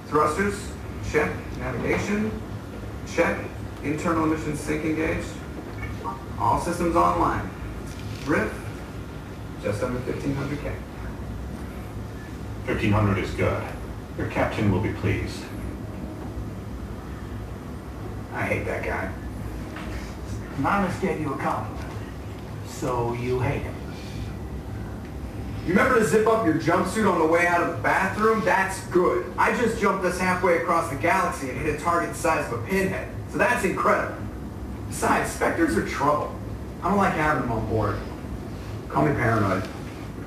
Thrusters, check. Navigation, check. Internal emissions sink engaged. All systems online. Drift, just under 1,500K. 1,500 is good. Your captain will be pleased. I hate that guy. Manus gave you a compliment, so you hate him. You remember to zip up your jumpsuit on the way out of the bathroom? That's good. I just jumped us halfway across the galaxy and hit a target the size of a pinhead. So that's incredible. Besides, Spectres are trouble. I don't like having them on board. Call me paranoid.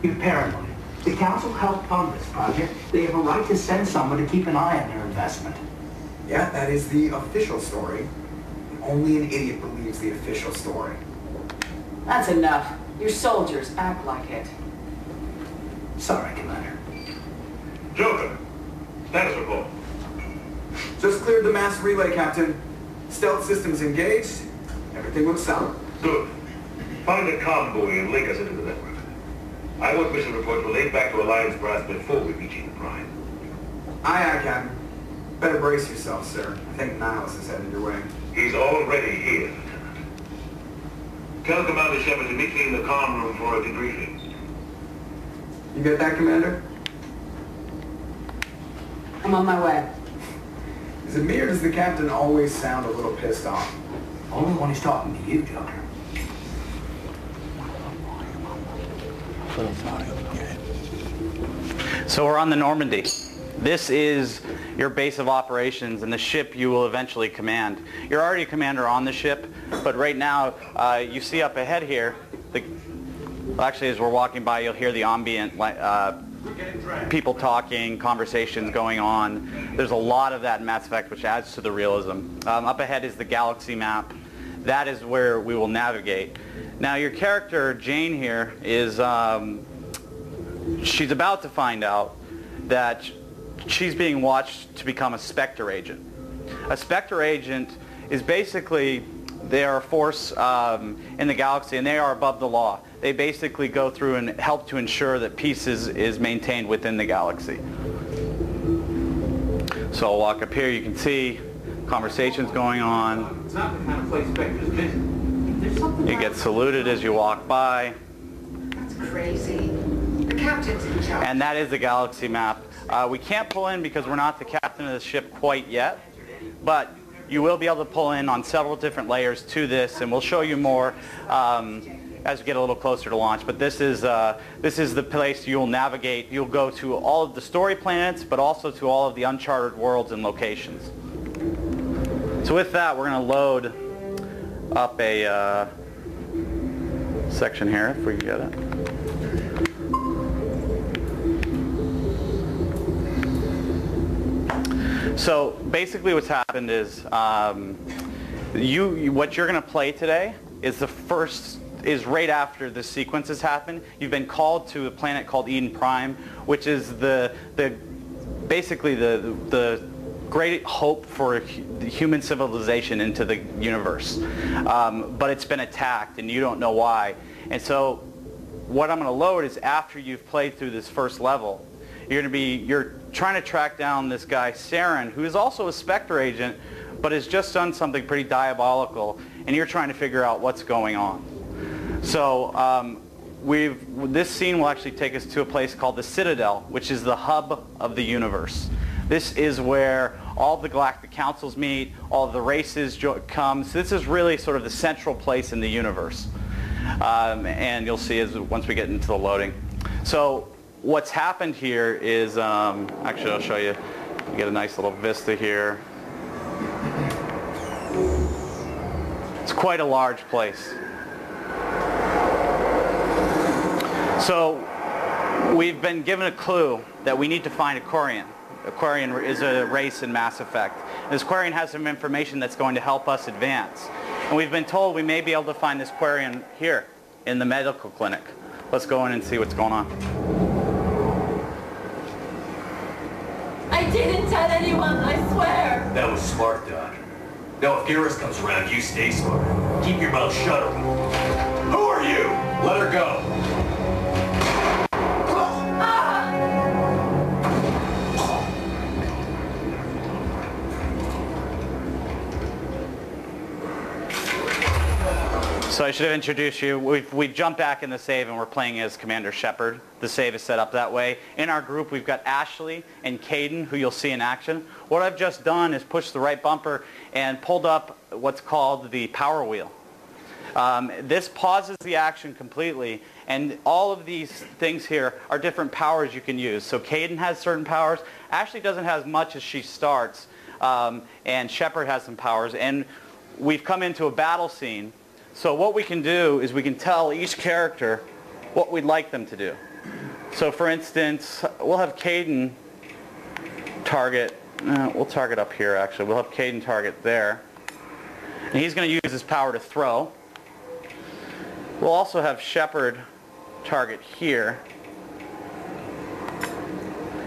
You're paranoid. The Council helped fund this project. They have a right to send someone to keep an eye on their investment. Yeah, that is the official story. Only an idiot believes the official story. That's enough. Your soldiers act like it. Sorry, Commander. Joker, status report. Just cleared the mass relay, Captain. Stealth systems engaged. Everything looks solid. Good. Find a comm buoy and link us into the network. I want mission reports relayed back to Alliance brass before we reach Eden Prime. Aye, aye, Captain. Better brace yourself, sir. I think Niles is headed your way. He's already here, Lieutenant. Tell Commander Shepard to meet me in the comm room for a debriefing. You get that, Commander? I'm on my way. Is it me or does the Captain always sound a little pissed off? Only when he's talking to you, Joker. So we're on the Normandy. This is your base of operations and the ship you will eventually command. You're already a commander on the ship, but right now you see up ahead here, actually as we're walking by you'll hear the ambient people talking, conversations going on. There's a lot of that in Mass Effect which adds to the realism. Up ahead is the galaxy map. That is where we will navigate. Now your character, Jane here, is she's about to find out that she's being watched to become a Spectre agent. A Spectre agent is basically, they are a force in the galaxy and they are above the law. They basically go through and help to ensure that peace is maintained within the galaxy. So I'll walk up here, you can see conversations going on. It's not the kind of place Spectre's visit. There's something. You get saluted as you walk by. That's crazy. The captain's in charge. And that is the galaxy map. We can't pull in because we're not the captain of the ship quite yet, but you will be able to pull in on several different layers to this, and we'll show you more as we get a little closer to launch. But this is the place you'll navigate. You'll go to all of the story planets, but also to all of the uncharted worlds and locations. So with that, we're going to load up a section here, if we can get it. So basically what's happened is what you're going to play today is right after the sequence has happened. You've been called to a planet called Eden Prime, which is basically the great hope for human civilization into the universe. But it's been attacked and you don't know why. And so what I'm going to load is after you've played through this first level, you're trying to track down this guy Saren, who is also a Spectre agent, but has just done something pretty diabolical, and you're trying to figure out what's going on. So this scene will actually take us to a place called the Citadel, which is the hub of the universe. This is where all the Galactic Councils meet, all the races come. So this is really sort of the central place in the universe. And you'll see once we get into the loading. So what's happened here is, actually I'll show you. You get a nice little vista here. It's quite a large place. So we've been given a clue that we need to find a Quarian. A Quarian is a race in Mass Effect. And this Quarian has some information that's going to help us advance. And we've been told we may be able to find this Quarian here in the medical clinic. Let's go in and see what's going on. I didn't tell anyone, I swear. That was smart, Doc. Now if Garrus comes around, you stay smart. Keep your mouth shut or... Who are you? Let her go. So I should have introduced you. We've jumped back in the save and we're playing as Commander Shepard. The save is set up that way. In our group we've got Ashley and Caden, who you'll see in action. What I've just done is push the right bumper and pulled up what's called the power wheel. This pauses the action completely, and all of these things here are different powers you can use. So Caden has certain powers. Ashley doesn't have as much as she starts, and Shepard has some powers. And we've come into a battle scene. So what we can do is we can tell each character what we'd like them to do. So for instance, we'll have Caden target, we'll target up here actually. We'll have Caden target there. And he's going to use his power to throw. We'll also have Shepard target here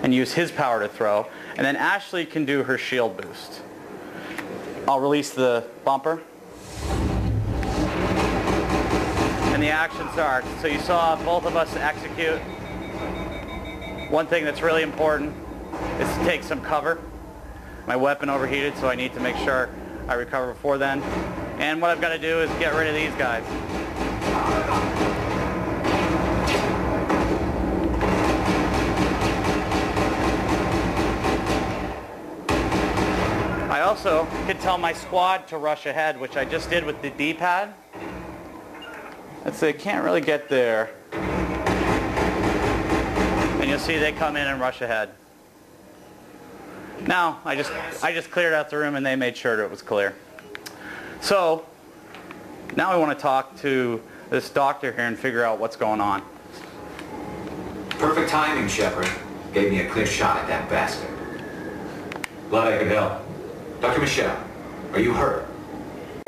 and use his power to throw. And then Ashley can do her shield boost. I'll release the bumper. And the action starts. So you saw both of us execute. One thing that's really important is to take some cover. My weapon overheated, so I need to make sure I recover before then. And what I've got to do is get rid of these guys. I also could tell my squad to rush ahead, which I just did with the D-pad. Let's see, can't really get there. And you'll see they come in and rush ahead. Now, I just cleared out the room and they made sure that it was clear. So, now I want to talk to this doctor here and figure out what's going on. Perfect timing, Shepard. Gave me a clear shot at that bastard. Glad I could help. Dr. Michelle, are you hurt?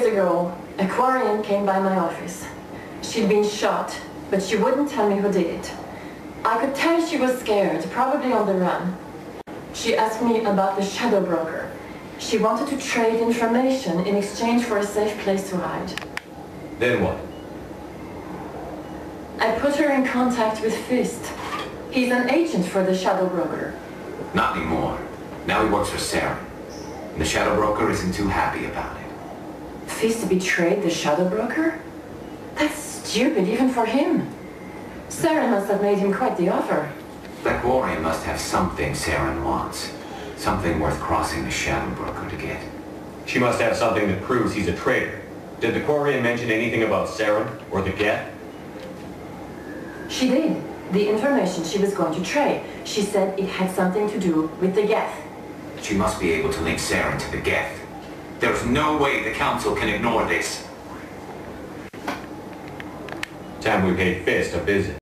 Years ago, a Quarian came by my office. She'd been shot, but she wouldn't tell me who did it. I could tell she was scared, probably on the run. She asked me about the Shadow Broker. She wanted to trade information in exchange for a safe place to hide. Then what? I put her in contact with Fist. He's an agent for the Shadow Broker. Not anymore. Now he works for Saren. And the Shadow Broker isn't too happy about it. Fist betrayed the Shadow Broker? That's stupid, even for him. Saren must have made him quite the offer. That Quarian must have something Saren wants. Something worth crossing the Shadow Broker to get. She must have something that proves he's a traitor. Did the Quarian mention anything about Saren or the Geth? She did. The information she was going to trade. She said it had something to do with the Geth. She must be able to link Saren to the Geth. There's no way the Council can ignore this. Time we paid Fist a visit.